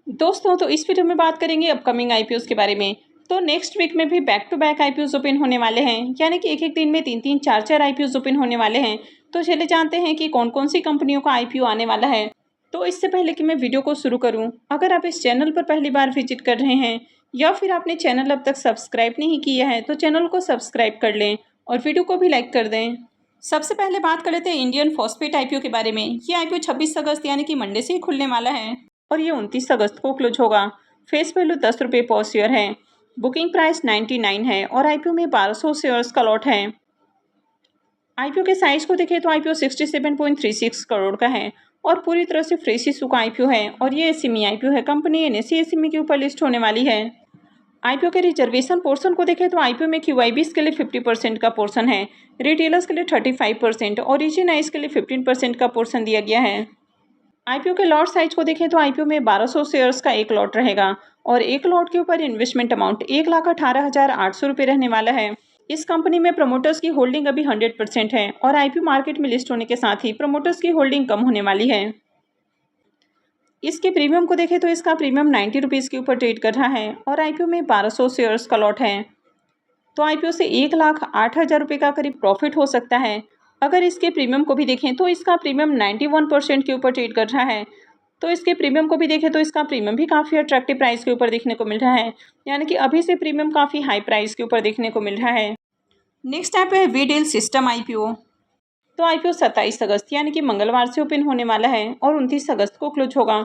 दोस्तों, तो इस वीडियो में बात करेंगे अपकमिंग आईपीओस के बारे में। तो नेक्स्ट वीक में भी back to back IPOs open होने वाले हैं, यानी कि एक-एक दिन में 3-3 4-4 आईपीओस ओपन होने वाले हैं। तो चलिए जानते हैं कि कौन-कौन सी कंपनियों का आईपीओ आने वाला है। तो इससे पहले कि मैं वीडियो को शुरू करूं, अगर आप इस चैनल पर पहली बार विजिट कर रहे हैं या फिर आपने चैनल अब तक सब्सक्राइब नहीं किया है, तो चैनल को सब्सक्राइब कर लें और वीडियो को भी लाइक कर दें। सबसे पहले बात कर लेते हैं इंडियन फॉस्फेट आईपीओ के बारे में। ये आईपीओ 26 अगस्त यानी कि मंडे से ही खुलने वाला है और ये 29 अगस्त को क्लोज होगा। फेस वैल्यू 10 रुपये पर शेयर है। बुकिंग प्राइस 99 है और आईपीओ में 1200 शेयर्स का लॉट है। आईपीओ के साइज को देखें तो आईपीओ 67.36 करोड़ का है और पूरी तरह से फ्रेश इशू का आईपीओ है और ये एसएमई आईपीओ है। कंपनी एनएसई एसएमई के ऊपर लिस्ट होने वाली है। आईपीओ के रिजर्वेशन पोर्शन को देखें तो आईपीओ में क्यूआईबीज के लिए 50% का पोर्शन है, रिटेलर्स के लिए 35% और रीजनाइज के लिए 15% का पोर्शन दिया गया है। आईपीओ के लॉट साइज को देखें तो आईपीओ में 1200 शेयर्स का एक लॉट रहेगा और एक लॉट के ऊपर इन्वेस्टमेंट अमाउंट 1,18,800 रुपये रहने वाला है। इस कंपनी में प्रमोटर्स की होल्डिंग अभी 100% है और आईपीओ मार्केट में लिस्ट होने के साथ ही प्रमोटर्स की होल्डिंग कम होने वाली है। इसके प्रीमियम को देखें तो इसका प्रीमियम 90 रुपीज़ के ऊपर ट्रेड कर रहा है और आईपीओ में 1200 शेयर्स का लॉट है। तो आईपीओ से 1,08,000 रुपये का करीब प्रॉफिट हो सकता है। अगर इसके प्रीमियम को भी देखें तो इसका प्रीमियम 91% के ऊपर ट्रेड कर रहा है। तो इसके प्रीमियम को भी देखें तो इसका प्रीमियम भी काफ़ी अट्रैक्टिव प्राइस के ऊपर देखने को मिल रहा है, यानी कि अभी से प्रीमियम काफ़ी हाई प्राइस के ऊपर देखने को मिल रहा है। नेक्स्ट ऐप है वीडेल सिस्टम आईपीओ। तो आईपीओ 27 अगस्त यानी कि मंगलवार से ओपन होने वाला है और 29 अगस्त को क्लोज होगा।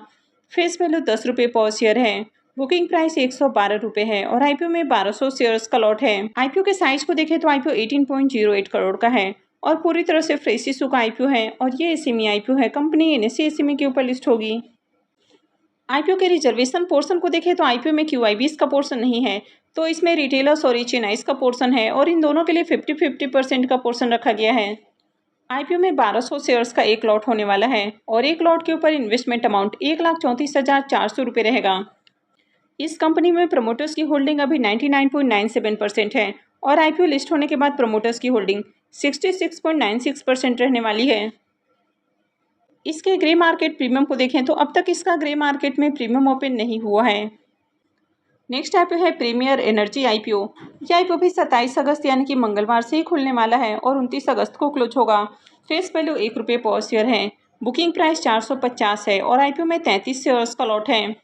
फेस वैल्यू 10 रुपये पर शेयर है। बुकिंग प्राइस 112 रुपये है और आईपीओ में 1200 शेयर्स का लॉट है। आईपीओ के साइज को देखें तो आईपीओ 18.08 करोड़ का है और पूरी तरह से फ्रेश इशू का आईपीओ है और ये एसएमई आईपीओ है। कंपनी एनएसई एसएमई के ऊपर लिस्ट होगी। आईपीओ के रिजर्वेशन पोर्शन को देखें तो आईपीओ में क्यूआईबीज का पोर्शन नहीं है, तो इसमें रिटेलर्स और एचएनआईज का पोर्शन है और इन दोनों के लिए 50-50% का पोर्शन रखा गया है। आईपीओ में 1200 शेयर्स का एक लॉट होने वाला है और एक लॉट के ऊपर इन्वेस्टमेंट अमाउंट 1,34,400 रुपये रहेगा। इस कंपनी में प्रमोटर्स की होल्डिंग अभी 99.97% है और आईपीओ लिस्ट होने के बाद प्रमोटर्स की होल्डिंग 66.96% रहने वाली है। इसके ग्रे मार्केट प्रीमियम को देखें तो अब तक इसका ग्रे मार्केट में प्रीमियम ओपन नहीं हुआ है। नेक्स्ट आईपीओ है प्रीमियर एनर्जी आईपीओ। यह आईपीओ भी 27 अगस्त यानी कि मंगलवार से ही खुलने वाला है और 29 अगस्त को क्लोज होगा। फेस वैल्यू 1 रुपये पर शेयर है। बुकिंग प्राइस 450 है और आईपीओ में 33 शेयर्स का लॉट है।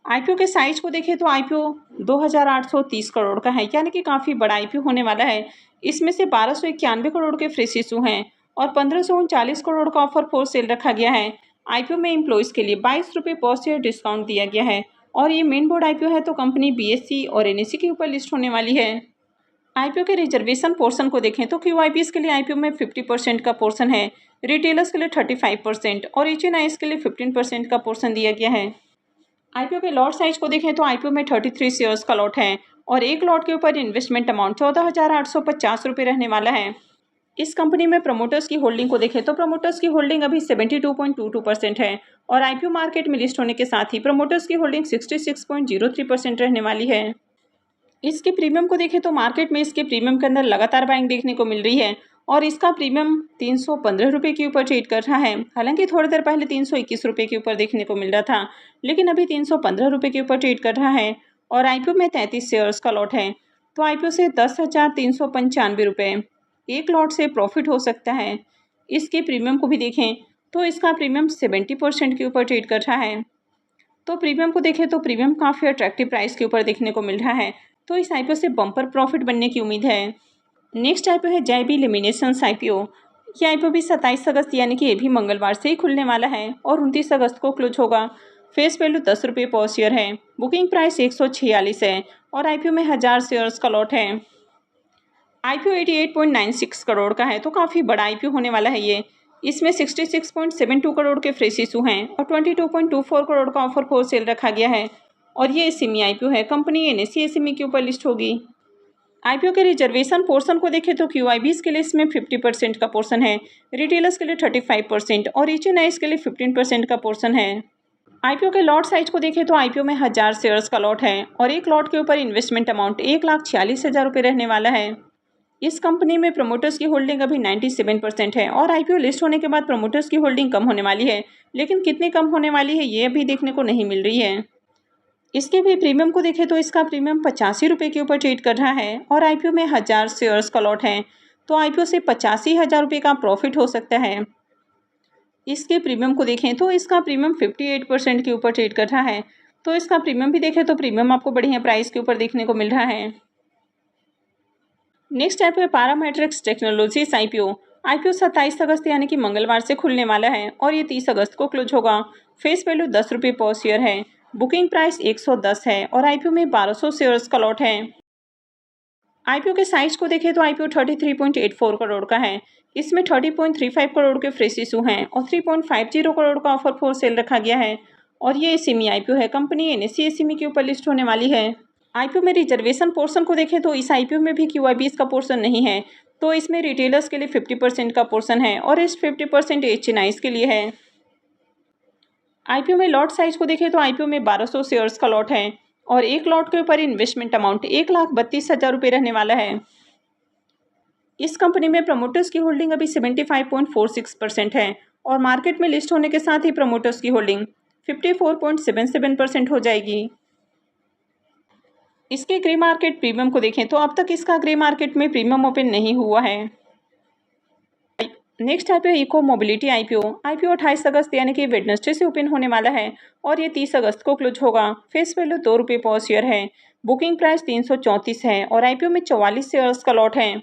आईपीओ के साइज को देखें तो आईपीओ 2,830 करोड़ का है, यानी कि काफ़ी बड़ा आईपीओ होने वाला है। इसमें से 1291 करोड़ के फ्रेश इशू हैं और 1539 करोड़ का ऑफर फॉर सेल रखा गया है। आईपीओ में एम्प्लॉयज़ के लिए 22 रुपये पर शेयर डिस्काउंट दिया गया है और ये मेन बोर्ड आईपीओ है, तो कंपनी बीएसई और एनएसई के ऊपर लिस्ट होने वाली है। आईपीओ के रिजर्वेशन पोर्शन को देखें तो क्यूआईबीज के लिए आईपीओ में 50% का पोर्शन है, रिटेलर्स के लिए 35% और एचएनआईज के लिए 15% का पोर्शन दिया गया है। आईपीओ के लॉट साइज को देखें तो आईपीओ में 33 शेयर्स का लॉट है और एक लॉट के ऊपर इन्वेस्टमेंट अमाउंट 14,850 रुपये रहने वाला है। इस कंपनी में प्रमोटर्स की होल्डिंग को देखें तो प्रमोटर्स की होल्डिंग अभी 72.22% है और आईपीओ मार्केट में लिस्ट होने के साथ ही प्रमोटर्स की होल्डिंग 66.03% रहने वाली है। इसके प्रीमियम को देखें तो मार्केट में इसके प्रीमियम के अंदर लगातार बाइंग देखने को मिल रही है और इसका प्रीमियम 315 रुपये के ऊपर ट्रेड कर रहा है। हालांकि थोड़ी देर पहले 321 रुपये के ऊपर देखने को मिल रहा था, लेकिन अभी 315 रुपये के ऊपर ट्रेड कर रहा है और आईपीओ में 33 शेयर्स का लॉट है। तो आईपीओ से 10,395 रुपये एक लॉट से प्रॉफिट हो सकता है। इसके प्रीमियम को भी देखें तो इसका प्रीमियम 70% के ऊपर ट्रेड कर रहा है। तो प्रीमियम को देखें तो प्रीमियम काफ़ी अट्रैक्टिव प्राइस के ऊपर देखने को मिल रहा है, तो इस आईपीओ से बम्पर प्रॉफिट बनने की उम्मीद है। नेक्स्ट आईपीओ है जेबी लेमिनेशंस आईपीओ। यह आईपीओ भी 27 अगस्त यानी कि ये भी मंगलवार से ही खुलने वाला है और 29 अगस्त को क्लोज होगा। फेस वैल्यू 10 रुपये पर शेयर है। बुकिंग प्राइस 146 है और आईपीओ में 1000 शेयर्स का लॉट है। आईपीओ 88.96 करोड़ का है, तो काफ़ी बड़ा आईपीओ होने वाला है ये। इसमें 66.72 करोड़ के फ्रेश इशू हैं और 22.24 करोड़ का ऑफर फॉर सेल रखा गया है और ये एसएमई आईपीओ है। कंपनी एनएसई एसएमई के ऊपर लिस्ट होगी। आईपीओ के रिजर्वेशन पोर्शन को देखें तो क्यूआईबीज के लिए इसमें 50% का पोर्शन है, रिटेलर्स के लिए 35% और एचएनआईज के लिए 15% का पोर्शन है। आईपीओ के लॉट साइज को देखें तो आईपीओ में 1000 शेयर्स का लॉट है और एक लॉट के ऊपर इन्वेस्टमेंट अमाउंट 1,46,000 रुपये रहने वाला है। इस कंपनी में प्रमोटर्स की होल्डिंग अभी 97% है और आईपीओ लिस्ट होने के बाद प्रमोटर्स की होल्डिंग कम होने वाली है, लेकिन कितनी कम होने वाली है ये अभी देखने को नहीं मिल रही है। इसके भी प्रीमियम को देखें तो इसका प्रीमियम 85 रुपये के ऊपर ट्रेड कर रहा है और आईपीओ में 1000 शेयर्स का लॉट है, तो आईपीओ से 85,000 रुपये का प्रॉफिट हो सकता है। इसके प्रीमियम को देखें तो इसका प्रीमियम 58% के ऊपर ट्रेड कर रहा है, तो इसका प्रीमियम भी देखें तो प्रीमियम आपको बढ़िया प्राइस के ऊपर देखने को मिल रहा है। नेक्स्ट ऐप है पैरामेट्रिक्स टेक्नोलॉजीज आईपीओ। आईपीओ 27 अगस्त यानी कि मंगलवार से खुलने वाला है और ये 30 अगस्त को क्लोज होगा। फेस वैल्यू 10 रुपये पर शेयर है। बुकिंग प्राइस 110 है और आईपीओ में 1200 शेयर्स का लॉट है। आईपीओ के साइज को देखें तो आईपीओ 33.84 करोड़ का है। इसमें 30.35 करोड़ के फ्रेश इशू हैं और 3.50 करोड़ का ऑफर फॉर सेल रखा गया है और ये एसएमई आईपीओ है। कंपनी एनएससी एसएमई के ऊपर लिस्ट होने वाली है। आईपीओ में रिजर्वेशन पोर्शन को देखें तो इस आईपीओ में भी क्यूआईबीएस का पोर्शन नहीं है, तो इसमें रिटेलर्स के लिए 50% का पोर्शन है और इस 50% एचएनआईज के लिए है। आईपीओ में लॉट साइज को देखें तो आईपीओ में 1200 शेयर्स का लॉट है और एक लॉट के ऊपर इन्वेस्टमेंट अमाउंट 1,32,000 रुपये रहने वाला है। इस कंपनी में प्रमोटर्स की होल्डिंग अभी 75.46% है और मार्केट में लिस्ट होने के साथ ही प्रमोटर्स की होल्डिंग 54.77% हो जाएगी। इसके ग्रे मार्केट प्रीमियम को देखें तो अब तक इसका ग्रे मार्केट में प्रीमियम ओपन नहीं हुआ है। Next IPO Eco Mobility IPO. IPO 28 अगस्त यानी कि वेडनेसडे से ओपन होने वाला है और ये 30 अगस्त को क्लोज होगा। फेस वैल्यू 2 रुपये पर शेयर है। बुकिंग प्राइस 334 है और आईपीओ में 44 शेयर्स का लॉट है।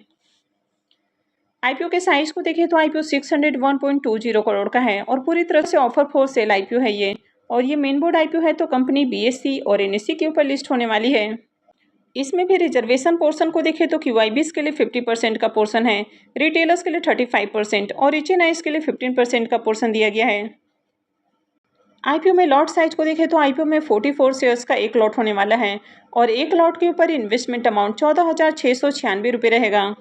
आईपीओ के साइज को देखें तो आईपीओ 601.20 करोड़ का है और पूरी तरह से ऑफर फॉर सेल आईपीओ है ये, और ये मेन बोर्ड आईपीओ है, तो कंपनी बीएससी और एनएससी के ऊपर लिस्ट होने वाली है। इसमें भी रिजर्वेशन पोर्शन को देखें तो क्यूआईबीएस के लिए 50% का पोर्शन है, रिटेलर्स के लिए 35% और एचएनआईज के लिए 15% का पोर्शन दिया गया है। आईपीओ में लॉट साइज को देखें तो आईपीओ में 44 शेयर्स का एक लॉट होने वाला है और एक लॉट के ऊपर इन्वेस्टमेंट अमाउंट 14,696 रुपये रहेगा।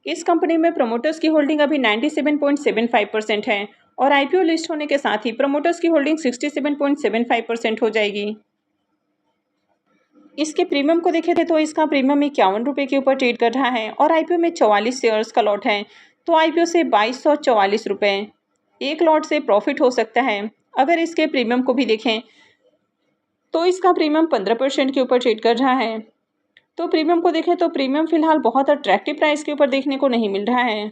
इस कंपनी में प्रमोटर्स की होल्डिंग अभी 97.75% है और आईपीओ लिस्ट होने के साथ ही प्रमोटर्स की होल्डिंग 67.75% हो जाएगी। इसके प्रीमियम को देखें तो इसका प्रीमियम 51 रुपये के ऊपर ट्रेड कर रहा है और आईपीओ में 44 शेयर्स का लॉट है, तो आईपीओ से 2244 रुपये एक लॉट से प्रॉफिट हो सकता है। अगर इसके प्रीमियम को भी देखें तो इसका प्रीमियम 15% के ऊपर ट्रेड कर रहा है, तो प्रीमियम को देखें तो प्रीमियम फिलहाल बहुत अट्रैक्टिव प्राइस के ऊपर देखने को नहीं मिल रहा है।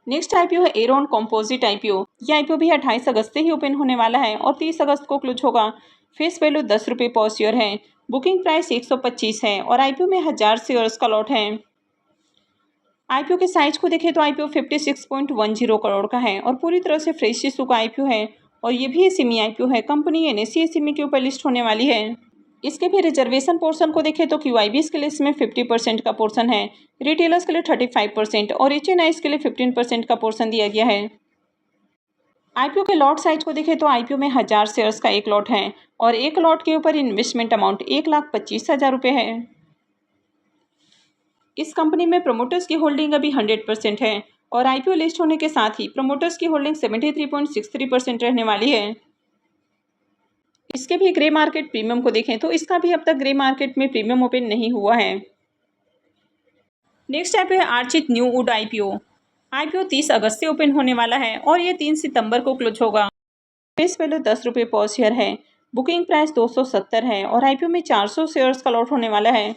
नेक्स्ट आईपीओ है एरोन कंपोजिट आईपीओ। यह आईपीओ भी 28 अगस्त से ही ओपन होने वाला है और 30 अगस्त को क्लोज होगा। फेस वैल्यू 10 रुपये पर शेयर है। बुकिंग प्राइस 125 है और आईपीओ में 1000 शेयर्स का लॉट है। आईपीओ के साइज को देखें तो आईपीओ 56.10 करोड़ का है और पूरी तरह से फ्रेश इशू का आईपीओ है और ये भी एसएमई आईपीओ है। कंपनी एनएससी एसएमई के ऊपर लिस्ट होने वाली है। इसके भी रिजर्वेशन पोर्शन को देखें तो क्यूआईबीएस के लिए इसमें 50% का पोर्शन है, रिटेलर्स के लिए 35% और एचएनआईज के लिए 15% का पोर्शन दिया गया है। आईपीओ के लॉट साइज को देखें तो आईपीओ में 1000 शेयर्स का एक लॉट है और एक लॉट के ऊपर इन्वेस्टमेंट अमाउंट 1,25,000 रुपये है। इस कंपनी में प्रमोटर्स की होल्डिंग अभी 100% है और आईपीओ लिस्ट होने के साथ ही प्रमोटर्स की होल्डिंग 73.63% रहने वाली है। इसके भी ग्रे मार्केट प्रीमियम को देखें तो इसका भी अब तक ग्रे मार्केट में प्रीमियम ओपन नहीं हुआ है। नेक्स्ट ऐप है Archit new would IPO. IPO 30 अगस्त से ओपन होने वाला है और ये 3 सितंबर को क्लोज होगा। फेस वैल्यू 10 रुपये पर शेयर है। बुकिंग प्राइस 270 है और आईपीओ में 400 शेयर्स का लॉट होने वाला है।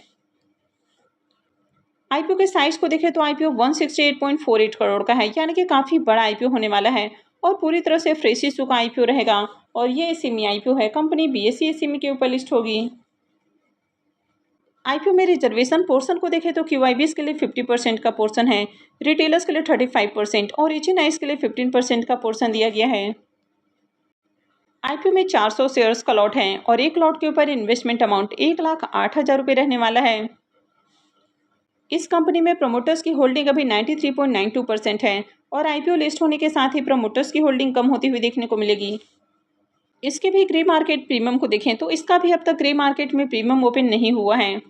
आईपीओ के साइज को देखें तो आईपीओ 168.48 करोड़ का है, यानी कि काफ़ी बड़ा आईपीओ होने वाला है और पूरी तरह से फ्रेश इशू का आईपीओ रहेगा और ये एसएमई आईपीओ है। कंपनी बीएससी एसएमई के ऊपर लिस्ट होगी। आईपीओ में रिजर्वेशन पोर्शन को देखें तो क्यूआईबीएस के लिए 50% का पोर्शन है, रिटेलर्स के लिए 35% और एचएनआईज के लिए 15% का पोर्शन दिया गया है। आईपीओ में 400 शेयर्स का लॉट है और एक लॉट के ऊपर इन्वेस्टमेंट अमाउंट 1,08,000 रुपये रहने वाला है। इस कंपनी में प्रमोटर्स की होल्डिंग अभी 93.92% है और आईपीओ लिस्ट होने के साथ ही प्रमोटर्स की होल्डिंग कम होती हुई देखने को मिलेगी। इसके भी ग्रे मार्केट प्रीमियम को देखें तो इसका भी अब तक ग्रे मार्केट में प्रीमियम ओपन नहीं हुआ है।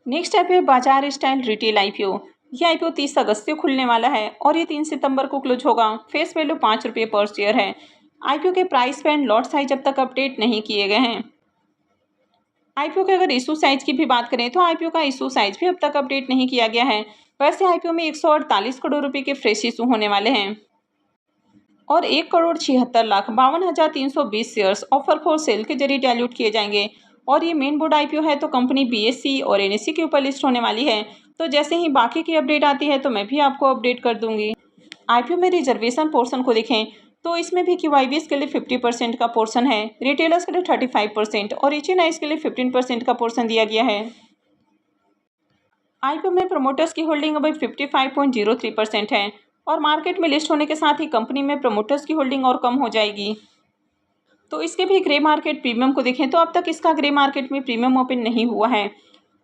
नेक्स्ट ऐप है बाजार स्टाइल रिटेल आईपीओ। यह आईपीओ 30 अगस्त से खुलने वाला है और ये 3 सितंबर को क्लोज होगा। फेस वैल्यू 5 रुपये पर शेयर है। आईपीओ के प्राइस एंड लॉट साइज अब तक अपडेट नहीं किए गए हैं। आईपीओ के अगर इशू साइज की भी बात करें तो आईपीओ का इशू साइज भी अब तक अपडेट नहीं किया गया है। वैसे आईपीओ में 148 करोड़ रुपए के फ्रेश इशू होने वाले हैं और 1,76,52,320 शेयर्स ऑफर फॉर सेल के जरिए डाइल्यूट किए जाएंगे। और ये मेन बोर्ड आईपीओ है, तो कंपनी बीएसई और एनएसई के ऊपर लिस्ट होने वाली है। तो जैसे ही बाकी की अपडेट आती है तो मैं भी आपको अपडेट कर दूंगी। आईपीओ में रिजर्वेशन पोर्शन को देखें तो इसमें भी क्यूआईबीएस के लिए 50% का पोर्शन है, रिटेलर्स के लिए 35% और एचएनआईज के लिए 15% का पोर्शन दिया गया है। आईपीओ में प्रमोटर्स की होल्डिंग अभी 55.03% है और मार्केट में लिस्ट होने के साथ ही कंपनी में प्रमोटर्स की होल्डिंग और कम हो जाएगी। तो इसके भी ग्रे मार्केट प्रीमियम को देखें तो अब तक इसका ग्रे मार्केट में प्रीमियम ओपन नहीं हुआ है।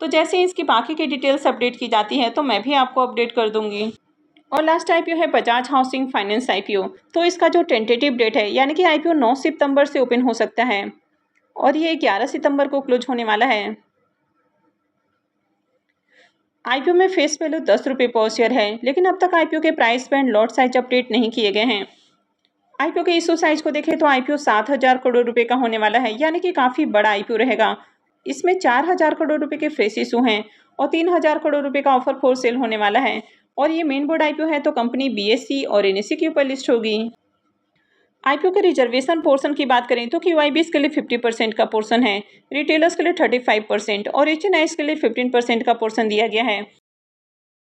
तो जैसे इसकी बाकी की डिटेल्स अपडेट की जाती है तो मैं भी आपको अपडेट कर दूंगी। और लास्ट आईपीओ है बजाज हाउसिंग फाइनेंस आईपीओ। तो इसका जो टेंटेटिव डेट है यानी कि आईपीओ 9 सितंबर से ओपन हो सकता है और ये 11 सितंबर को क्लोज होने वाला है। आईपीओ में फेस वैल्यू 10 रुपये पर शेयर है, लेकिन अब तक आईपीओ के price band lot size update नहीं किए गए हैं। आईपीओ के इशू साइज को देखें तो आईपीओ 7,000 करोड़ रुपए का होने वाला है, यानी कि काफ़ी बड़ा आईपीओ रहेगा। इसमें 4,000 करोड़ रुपए के फ्रेश इशू हैं और 3,000 करोड़ रुपए का ऑफर फॉर सेल होने वाला है। और ये मेन बोर्ड आईपीओ है, तो कंपनी बीएसई और एनएसई के ऊपर लिस्ट होगी। आईपीओ के रिजर्वेशन पोर्शन की बात करें तो क्यूआईबीएस के लिए 50% का पोर्शन है, रिटेलर्स के लिए 35% और एचएनआईज के लिए 15% का पोर्शन दिया गया है।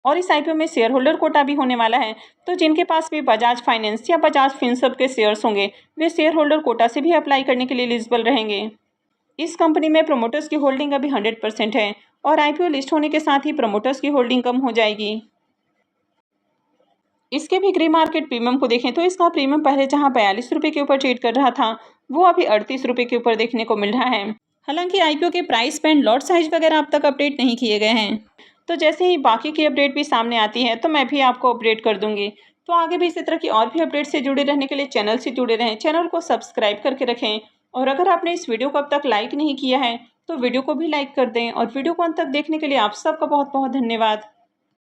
और इस आईपीओ में शेयर होल्डर कोटा भी होने वाला है। तो जिनके पास भी बजाज फाइनेंस या बजाज फिनसर्व के शेयर्स होंगे वे शेयर होल्डर कोटा से भी अप्लाई करने के लिए एलिजिबल रहेंगे। इस कंपनी में प्रमोटर्स की होल्डिंग अभी 100% है और आईपीओ लिस्ट होने के साथ ही प्रमोटर्स की होल्डिंग कम हो जाएगी। इसके भी ग्रे मार्केट प्रीमियम को देखें तो इसका प्रीमियम पहले जहां 42 रुपये के ऊपर ट्रेड कर रहा था वो अभी 38 रुपये के ऊपर देखने को मिल रहा है। हालांकि आईपीओ के प्राइस बैंड लॉट साइज वगैरह अब तक अपडेट नहीं किए गए हैं। तो जैसे ही बाकी की अपडेट भी सामने आती है तो मैं भी आपको अपडेट कर दूंगी। तो आगे भी इसी तरह की और भी अपडेट से जुड़े रहने के लिए चैनल से जुड़े रहें, चैनल को सब्सक्राइब करके रखें। और अगर आपने इस वीडियो को अब तक लाइक नहीं किया है तो वीडियो को भी लाइक कर दें। और वीडियो को अंत तक देखने के लिए आप सबका बहुत बहुत धन्यवाद।